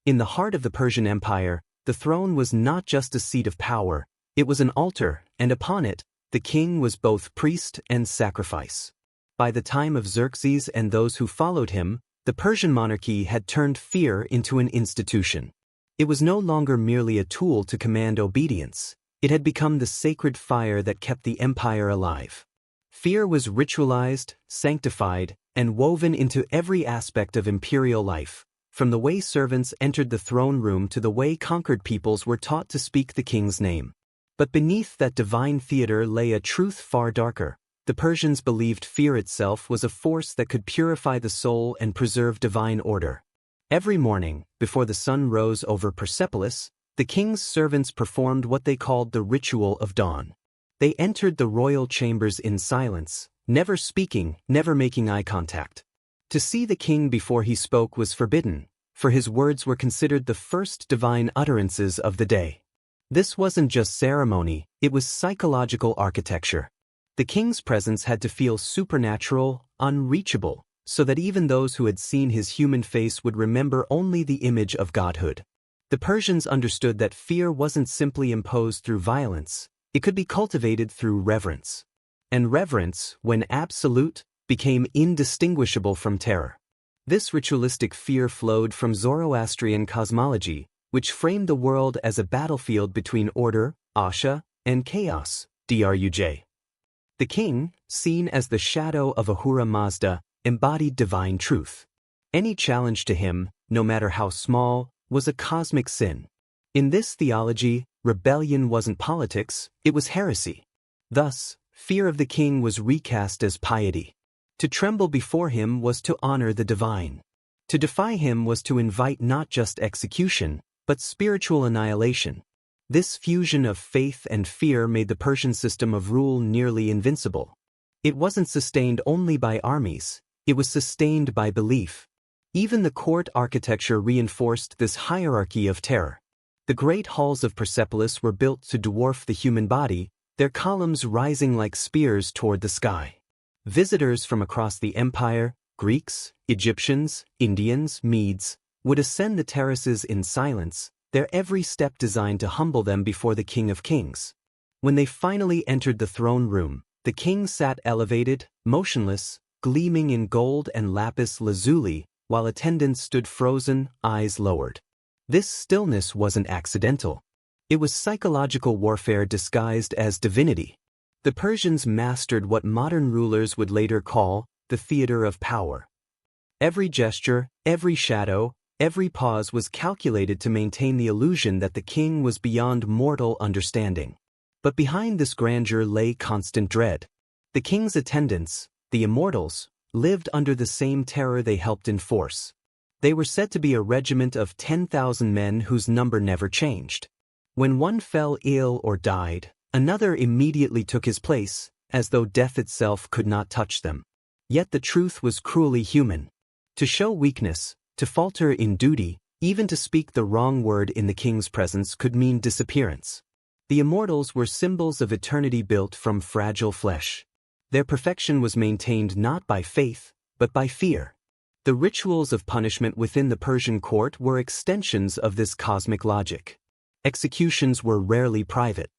In the heart of the Persian Empire, The throne was not just a seat of power, it was an altar, and upon it, the king was both priest and sacrifice. By the time of Xerxes and those who followed him, the Persian monarchy had turned fear into an institution. It was no longer merely a tool to command obedience, it had become the sacred fire that kept the empire alive. Fear was ritualized, sanctified, and woven into every aspect of imperial life, from the way servants entered the throne room to the way conquered peoples were taught to speak the king's name. But beneath that divine theater lay a truth far darker. The Persians believed fear itself was a force that could purify the soul and preserve divine order. Every morning, before the sun rose over Persepolis, the king's servants performed what they called the ritual of dawn. They entered the royal chambers in silence, never speaking, never making eye contact. To see the king before he spoke was forbidden, for his words were considered the first divine utterances of the day. This wasn't just ceremony, it was psychological architecture. The king's presence had to feel supernatural, unreachable, so that even those who had seen his human face would remember only the image of godhood. The Persians understood that fear wasn't simply imposed through violence, it could be cultivated through reverence. And reverence, when absolute, became indistinguishable from terror. This ritualistic fear flowed from Zoroastrian cosmology, which framed the world as a battlefield between order, Asha, and chaos, Druj. The king, seen as the shadow of Ahura Mazda, embodied divine truth. Any challenge to him, no matter how small, was a cosmic sin. In this theology, rebellion wasn't politics, it was heresy. Thus, fear of the king was recast as piety. To tremble before him was to honor the divine. To defy him was to invite not just execution, but spiritual annihilation. This fusion of faith and fear made the Persian system of rule nearly invincible. It wasn't sustained only by armies, it was sustained by belief. Even the court architecture reinforced this hierarchy of terror. The great halls of Persepolis were built to dwarf the human body, their columns rising like spears toward the sky. Visitors from across the empire, Greeks, Egyptians, Indians, Medes, would ascend the terraces in silence, their every step designed to humble them before the King of Kings. When they finally entered the throne room, the king sat elevated, motionless, gleaming in gold and lapis lazuli, while attendants stood frozen, eyes lowered. This stillness wasn't accidental. It was psychological warfare disguised as divinity. The Persians mastered what modern rulers would later call the theater of power. Every gesture, every shadow, every pause was calculated to maintain the illusion that the king was beyond mortal understanding. But behind this grandeur lay constant dread. The king's attendants, the immortals, lived under the same terror they helped enforce. They were said to be a regiment of 10,000 men whose number never changed. When one fell ill or died, another immediately took his place, as though death itself could not touch them. Yet the truth was cruelly human. To show weakness, to falter in duty, even to speak the wrong word in the king's presence could mean disappearance. The immortals were symbols of eternity built from fragile flesh. Their perfection was maintained not by faith, but by fear. The rituals of punishment within the Persian court were extensions of this cosmic logic. Executions were rarely private.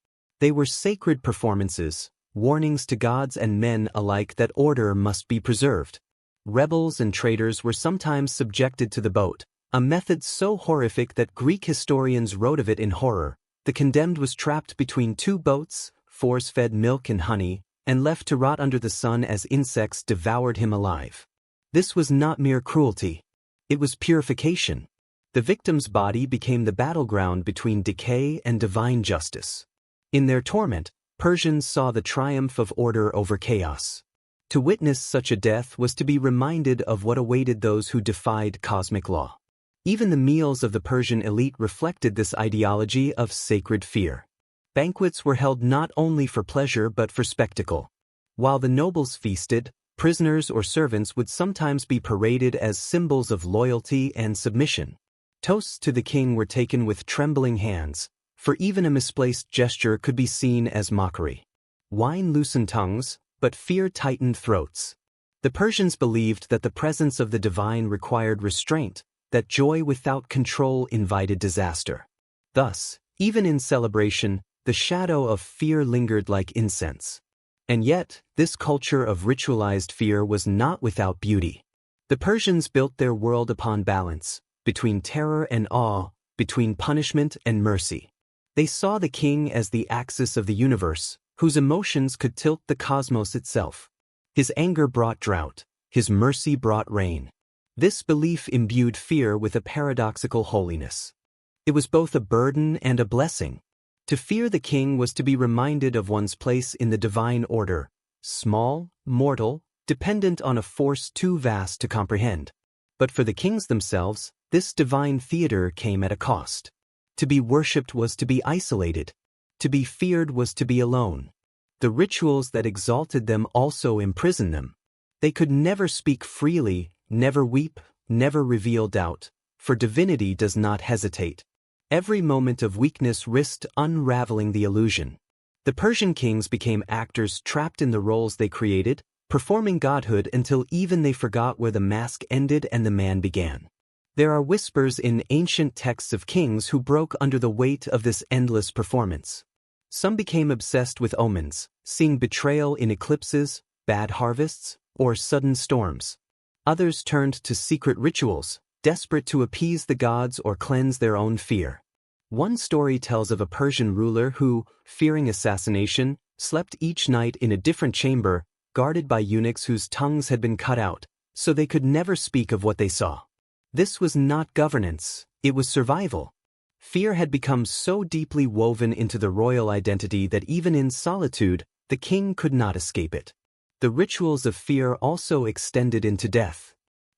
They were sacred performances, warnings to gods and men alike that order must be preserved. Rebels and traitors were sometimes subjected to the boat, a method so horrific that Greek historians wrote of it in horror. The condemned was trapped between two boats, force-fed milk and honey, and left to rot under the sun as insects devoured him alive. This was not mere cruelty. It was purification. The victim's body became the battleground between decay and divine justice. In their torment, Persians saw the triumph of order over chaos. To witness such a death was to be reminded of what awaited those who defied cosmic law. Even the meals of the Persian elite reflected this ideology of sacred fear. Banquets were held not only for pleasure but for spectacle. While the nobles feasted, prisoners or servants would sometimes be paraded as symbols of loyalty and submission. Toasts to the king were taken with trembling hands, for even a misplaced gesture could be seen as mockery. Wine loosened tongues, but fear tightened throats. The Persians believed that the presence of the divine required restraint, that joy without control invited disaster. Thus, even in celebration, the shadow of fear lingered like incense. And yet, this culture of ritualized fear was not without beauty. The Persians built their world upon balance, between terror and awe, between punishment and mercy. They saw the king as the axis of the universe, whose emotions could tilt the cosmos itself. His anger brought drought, his mercy brought rain. This belief imbued fear with a paradoxical holiness. It was both a burden and a blessing. To fear the king was to be reminded of one's place in the divine order, small, mortal, dependent on a force too vast to comprehend. But for the kings themselves, this divine theater came at a cost. To be worshipped was to be isolated. To be feared was to be alone. The rituals that exalted them also imprisoned them. They could never speak freely, never weep, never reveal doubt, for divinity does not hesitate. Every moment of weakness risked unraveling the illusion. The Persian kings became actors trapped in the roles they created, performing godhood until even they forgot where the mask ended and the man began. There are whispers in ancient texts of kings who broke under the weight of this endless performance. Some became obsessed with omens, seeing betrayal in eclipses, bad harvests, or sudden storms. Others turned to secret rituals, desperate to appease the gods or cleanse their own fear. One story tells of a Persian ruler who, fearing assassination, slept each night in a different chamber, guarded by eunuchs whose tongues had been cut out, so they could never speak of what they saw. This was not governance, it was survival. Fear had become so deeply woven into the royal identity that even in solitude, the king could not escape it. The rituals of fear also extended into death.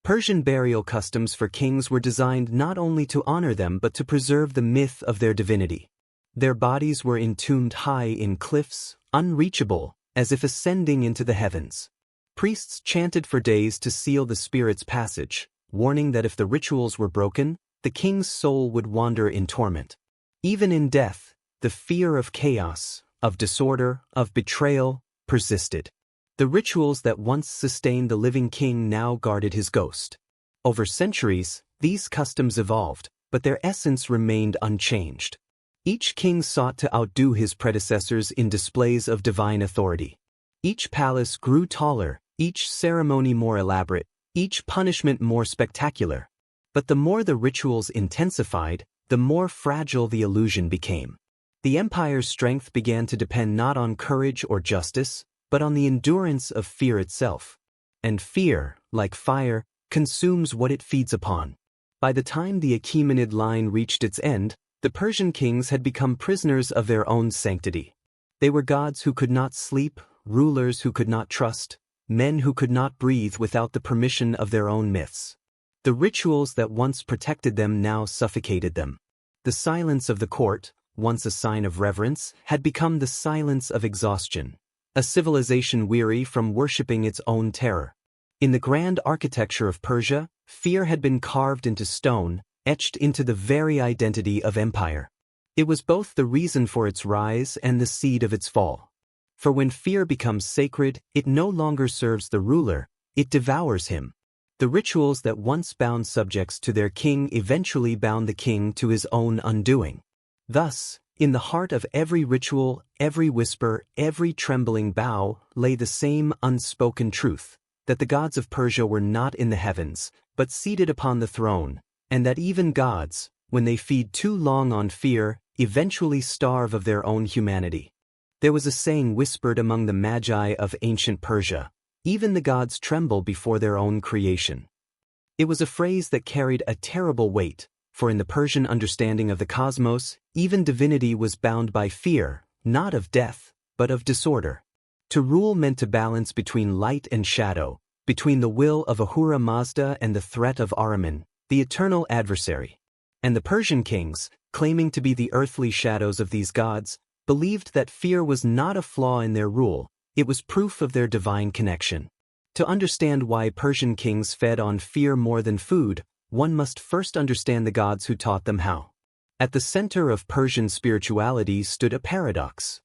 Persian burial customs for kings were designed not only to honor them but to preserve the myth of their divinity. Their bodies were entombed high in cliffs, unreachable, as if ascending into the heavens. Priests chanted for days to seal the spirit's passage, warning that if the rituals were broken, the king's soul would wander in torment. Even in death, the fear of chaos, of disorder, of betrayal, persisted. The rituals that once sustained the living king now guarded his ghost. Over centuries, these customs evolved, but their essence remained unchanged. Each king sought to outdo his predecessors in displays of divine authority. Each palace grew taller, each ceremony more elaborate, each punishment more spectacular. But the more the rituals intensified, the more fragile the illusion became. The empire's strength began to depend not on courage or justice, but on the endurance of fear itself. And fear, like fire, consumes what it feeds upon. By the time the Achaemenid line reached its end, the Persian kings had become prisoners of their own sanctity. They were gods who could not sleep, rulers who could not trust, men who could not breathe without the permission of their own myths. The rituals that once protected them now suffocated them. The silence of the court, once a sign of reverence, had become the silence of exhaustion. A civilization weary from worshipping its own terror. In the grand architecture of Persia, fear had been carved into stone, etched into the very identity of empire. It was both the reason for its rise and the seed of its fall. For when fear becomes sacred, it no longer serves the ruler, it devours him. The rituals that once bound subjects to their king eventually bound the king to his own undoing. Thus, in the heart of every ritual, every whisper, every trembling bow, lay the same unspoken truth, that the gods of Persia were not in the heavens, but seated upon the throne, and that even gods, when they feed too long on fear, eventually starve of their own humanity. There was a saying whispered among the magi of ancient Persia, even the gods tremble before their own creation. It was a phrase that carried a terrible weight, for in the Persian understanding of the cosmos, even divinity was bound by fear, not of death, but of disorder. To rule meant to balance between light and shadow, between the will of Ahura Mazda and the threat of Ahriman, the eternal adversary. And the Persian kings, claiming to be the earthly shadows of these gods, believed that fear was not a flaw in their rule, it was proof of their divine connection. To understand why Persian kings fed on fear more than food, one must first understand the gods who taught them how. At the center of Persian spirituality stood a paradox.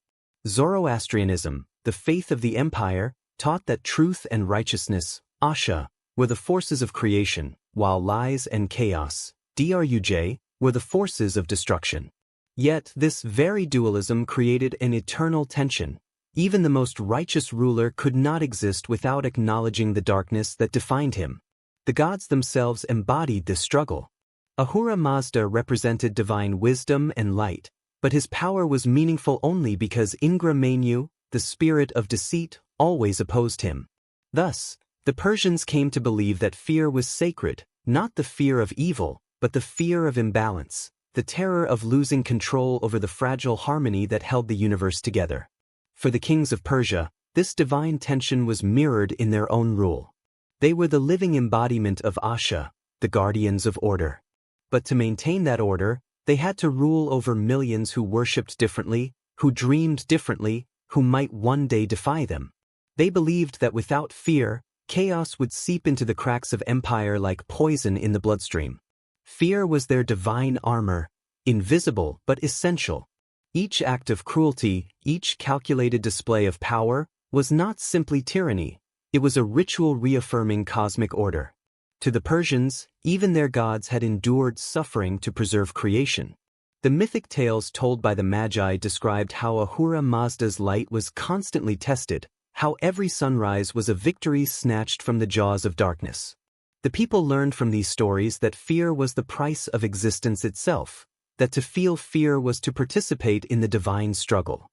Zoroastrianism, the faith of the empire, taught that truth and righteousness, Asha, were the forces of creation, while lies and chaos, Druj, were the forces of destruction. Yet this very dualism created an eternal tension. Even the most righteous ruler could not exist without acknowledging the darkness that defined him. The gods themselves embodied this struggle. Ahura Mazda represented divine wisdom and light, but his power was meaningful only because Ingra Mainyu, the spirit of deceit, always opposed him. Thus, the Persians came to believe that fear was sacred, not the fear of evil, but the fear of imbalance, the terror of losing control over the fragile harmony that held the universe together. For the kings of Persia, this divine tension was mirrored in their own rule. They were the living embodiment of Asha, the guardians of order. But to maintain that order, they had to rule over millions who worshipped differently, who dreamed differently, who might one day defy them. They believed that without fear, chaos would seep into the cracks of empire like poison in the bloodstream. Fear was their divine armor, invisible but essential. Each act of cruelty, each calculated display of power, was not simply tyranny, it was a ritual reaffirming cosmic order. To the Persians, even their gods had endured suffering to preserve creation. The mythic tales told by the Magi described how Ahura Mazda's light was constantly tested, how every sunrise was a victory snatched from the jaws of darkness. The people learned from these stories that fear was the price of existence itself, that to feel fear was to participate in the divine struggle.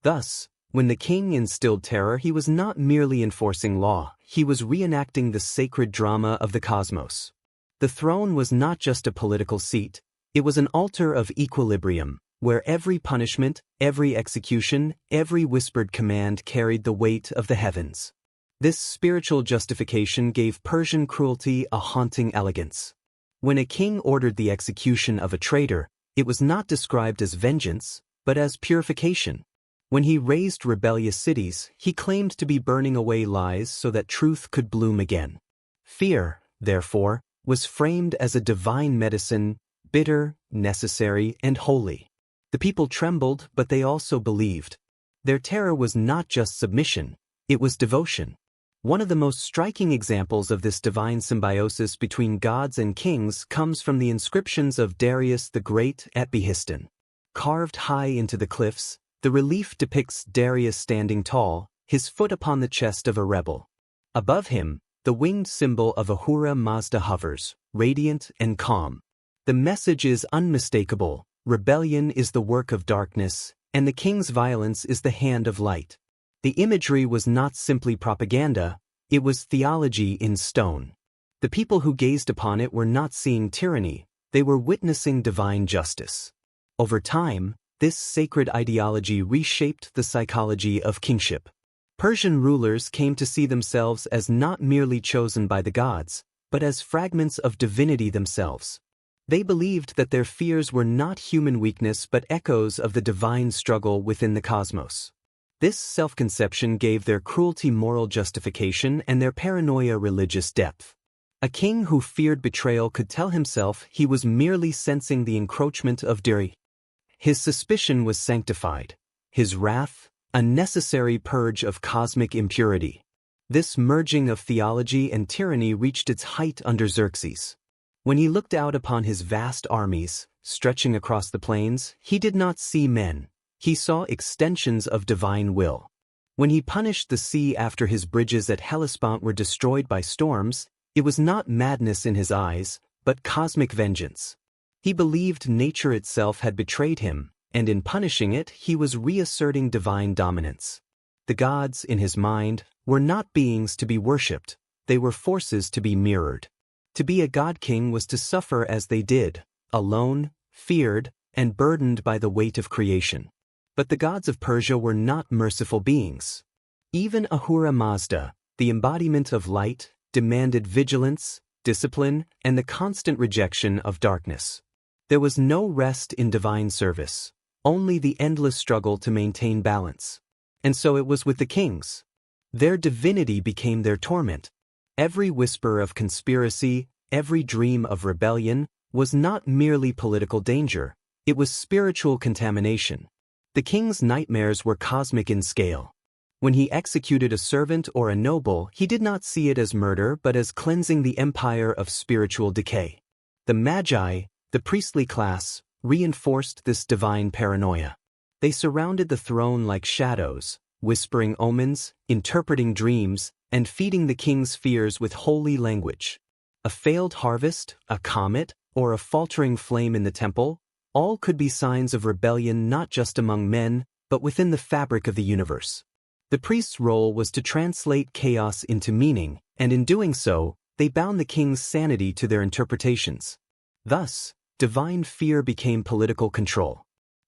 Thus, when the king instilled terror, he was not merely enforcing law, he was reenacting the sacred drama of the cosmos. The throne was not just a political seat, it was an altar of equilibrium, where every punishment, every execution, every whispered command carried the weight of the heavens. This spiritual justification gave Persian cruelty a haunting elegance. When a king ordered the execution of a traitor, it was not described as vengeance, but as purification. When he razed rebellious cities, he claimed to be burning away lies so that truth could bloom again. Fear, therefore, was framed as a divine medicine, bitter, necessary, and holy. The people trembled, but they also believed. Their terror was not just submission, it was devotion. One of the most striking examples of this divine symbiosis between gods and kings comes from the inscriptions of Darius the Great at Behistun. Carved high into the cliffs, the relief depicts Darius standing tall, his foot upon the chest of a rebel. Above him, the winged symbol of Ahura Mazda hovers, radiant and calm. The message is unmistakable: rebellion is the work of darkness, and the king's violence is the hand of light. The imagery was not simply propaganda, it was theology in stone. The people who gazed upon it were not seeing tyranny, they were witnessing divine justice. Over time, this sacred ideology reshaped the psychology of kingship. Persian rulers came to see themselves as not merely chosen by the gods, but as fragments of divinity themselves. They believed that their fears were not human weakness but echoes of the divine struggle within the cosmos. This self-conception gave their cruelty moral justification and their paranoia religious depth. A king who feared betrayal could tell himself he was merely sensing the encroachment of Diri. His suspicion was sanctified, his wrath, a necessary purge of cosmic impurity. This merging of theology and tyranny reached its height under Xerxes. When he looked out upon his vast armies, stretching across the plains, he did not see men. He saw extensions of divine will. When he punished the sea after his bridges at Hellespont were destroyed by storms, it was not madness in his eyes, but cosmic vengeance. He believed nature itself had betrayed him, and in punishing it, he was reasserting divine dominance. The gods, in his mind, were not beings to be worshipped, they were forces to be mirrored. To be a god-king was to suffer as they did, alone, feared, and burdened by the weight of creation. But the gods of Persia were not merciful beings. Even Ahura Mazda, the embodiment of light, demanded vigilance, discipline, and the constant rejection of darkness. There was no rest in divine service, only the endless struggle to maintain balance. And so it was with the kings. Their divinity became their torment. Every whisper of conspiracy, every dream of rebellion, was not merely political danger, it was spiritual contamination. The king's nightmares were cosmic in scale. When he executed a servant or a noble, he did not see it as murder but as cleansing the empire of spiritual decay. The Magi, the priestly class, reinforced this divine paranoia. They surrounded the throne like shadows, whispering omens, interpreting dreams, and feeding the king's fears with holy language. A failed harvest, a comet, or a faltering flame in the temple, all could be signs of rebellion not just among men, but within the fabric of the universe. The priest's role was to translate chaos into meaning, and in doing so, they bound the king's sanity to their interpretations. Thus, divine fear became political control.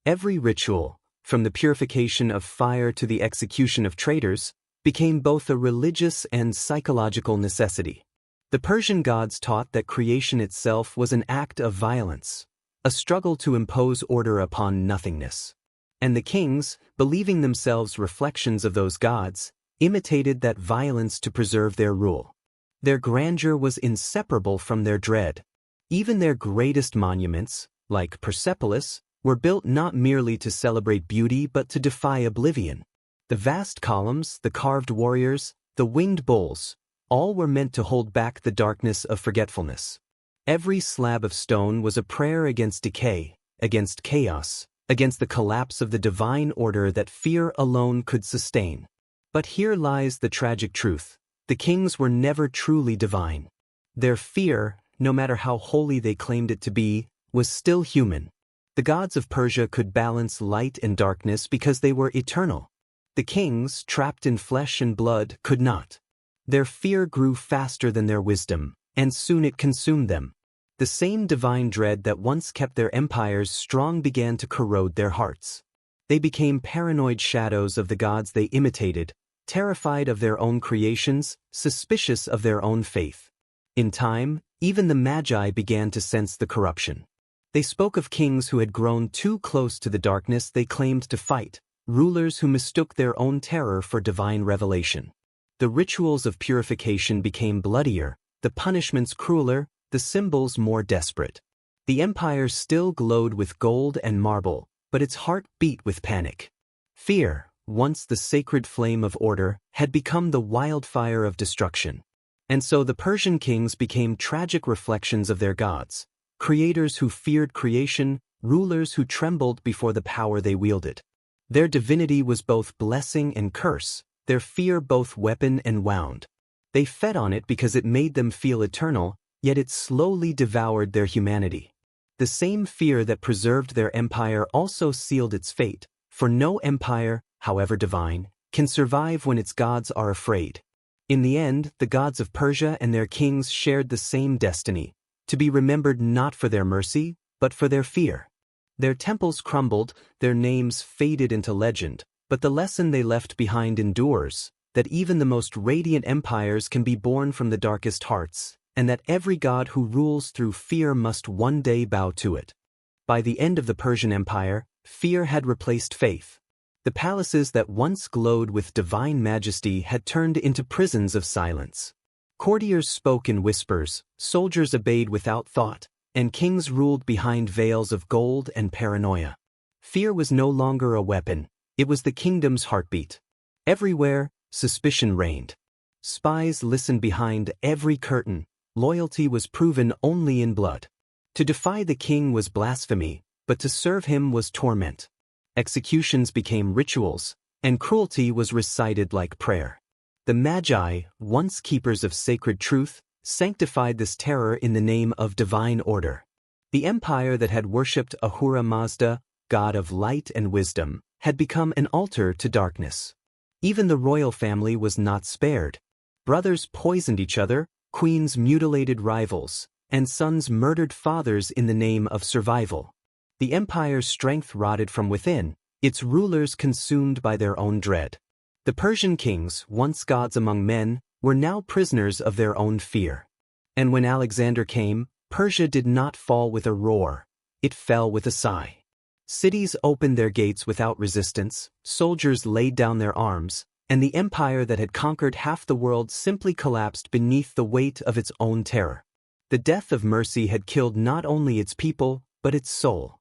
Every ritual, from the purification of fire to the execution of traitors, became both a religious and psychological necessity. The Persian gods taught that creation itself was an act of violence, a struggle to impose order upon nothingness. And the kings, believing themselves reflections of those gods, imitated that violence to preserve their rule. Their grandeur was inseparable from their dread. Even their greatest monuments, like Persepolis, were built not merely to celebrate beauty but to defy oblivion. The vast columns, the carved warriors, the winged bulls, all were meant to hold back the darkness of forgetfulness. Every slab of stone was a prayer against decay, against chaos, against the collapse of the divine order that fear alone could sustain. But here lies the tragic truth. The kings were never truly divine. Their fear, no matter how holy they claimed it to be, was still human. The gods of Persia could balance light and darkness because they were eternal. The kings, trapped in flesh and blood, could not. Their fear grew faster than their wisdom, and soon it consumed them. The same divine dread that once kept their empires strong began to corrode their hearts. They became paranoid shadows of the gods they imitated, terrified of their own creations, suspicious of their own faith. In time, even the Magi began to sense the corruption. They spoke of kings who had grown too close to the darkness they claimed to fight, rulers who mistook their own terror for divine revelation. The rituals of purification became bloodier, the punishments crueler, the symbols more desperate. The empire still glowed with gold and marble, but its heart beat with panic. Fear, once the sacred flame of order, had become the wildfire of destruction. And so the Persian kings became tragic reflections of their gods, creators who feared creation, rulers who trembled before the power they wielded. Their divinity was both blessing and curse, their fear both weapon and wound. They fed on it because it made them feel eternal, yet it slowly devoured their humanity. The same fear that preserved their empire also sealed its fate, for no empire, however divine, can survive when its gods are afraid. In the end, the gods of Persia and their kings shared the same destiny, to be remembered not for their mercy, but for their fear. Their temples crumbled, their names faded into legend, but the lesson they left behind endures, that even the most radiant empires can be born from the darkest hearts, and that every god who rules through fear must one day bow to it. By the end of the Persian Empire, fear had replaced faith. The palaces that once glowed with divine majesty had turned into prisons of silence. Courtiers spoke in whispers, soldiers obeyed without thought, and kings ruled behind veils of gold and paranoia. Fear was no longer a weapon, it was the kingdom's heartbeat. Everywhere, suspicion reigned. Spies listened behind every curtain, loyalty was proven only in blood. To defy the king was blasphemy, but to serve him was torment. Executions became rituals, and cruelty was recited like prayer. The Magi, once keepers of sacred truth, sanctified this terror in the name of divine order. The empire that had worshipped Ahura Mazda, god of light and wisdom, had become an altar to darkness. Even the royal family was not spared. Brothers poisoned each other, queens mutilated rivals, and sons murdered fathers in the name of survival. The empire's strength rotted from within, its rulers consumed by their own dread. The Persian kings, once gods among men, were now prisoners of their own fear. And when Alexander came, Persia did not fall with a roar, it fell with a sigh. Cities opened their gates without resistance, soldiers laid down their arms, and the empire that had conquered half the world simply collapsed beneath the weight of its own terror. The death of mercy had killed not only its people, but its soul.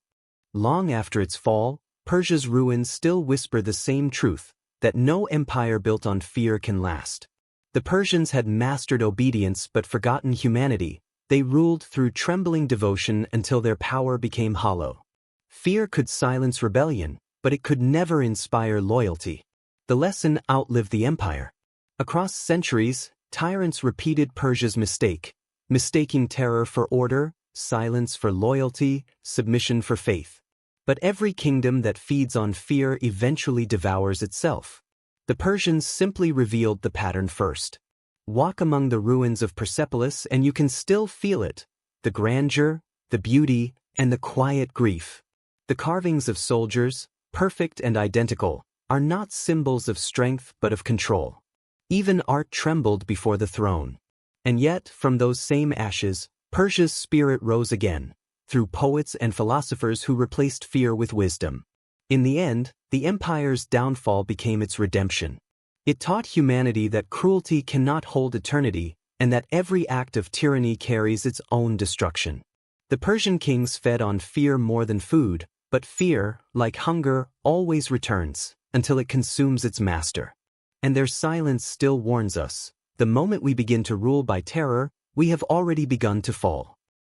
Long after its fall, Persia's ruins still whisper the same truth, that no empire built on fear can last. The Persians had mastered obedience but forgotten humanity. They ruled through trembling devotion until their power became hollow. Fear could silence rebellion, but it could never inspire loyalty. The lesson outlived the empire. Across centuries, tyrants repeated Persia's mistake, mistaking terror for order, silence for loyalty, submission for faith. But every kingdom that feeds on fear eventually devours itself. The Persians simply revealed the pattern first. Walk among the ruins of Persepolis and you can still feel it, the grandeur, the beauty, and the quiet grief. The carvings of soldiers, perfect and identical, are not symbols of strength but of control. Even art trembled before the throne. And yet, from those same ashes, Persia's spirit rose again, through poets and philosophers who replaced fear with wisdom. In the end, the empire's downfall became its redemption. It taught humanity that cruelty cannot hold eternity, and that every act of tyranny carries its own destruction. The Persian kings fed on fear more than food, but fear, like hunger, always returns, until it consumes its master. And their silence still warns us, the moment we begin to rule by terror, we have already begun to fall.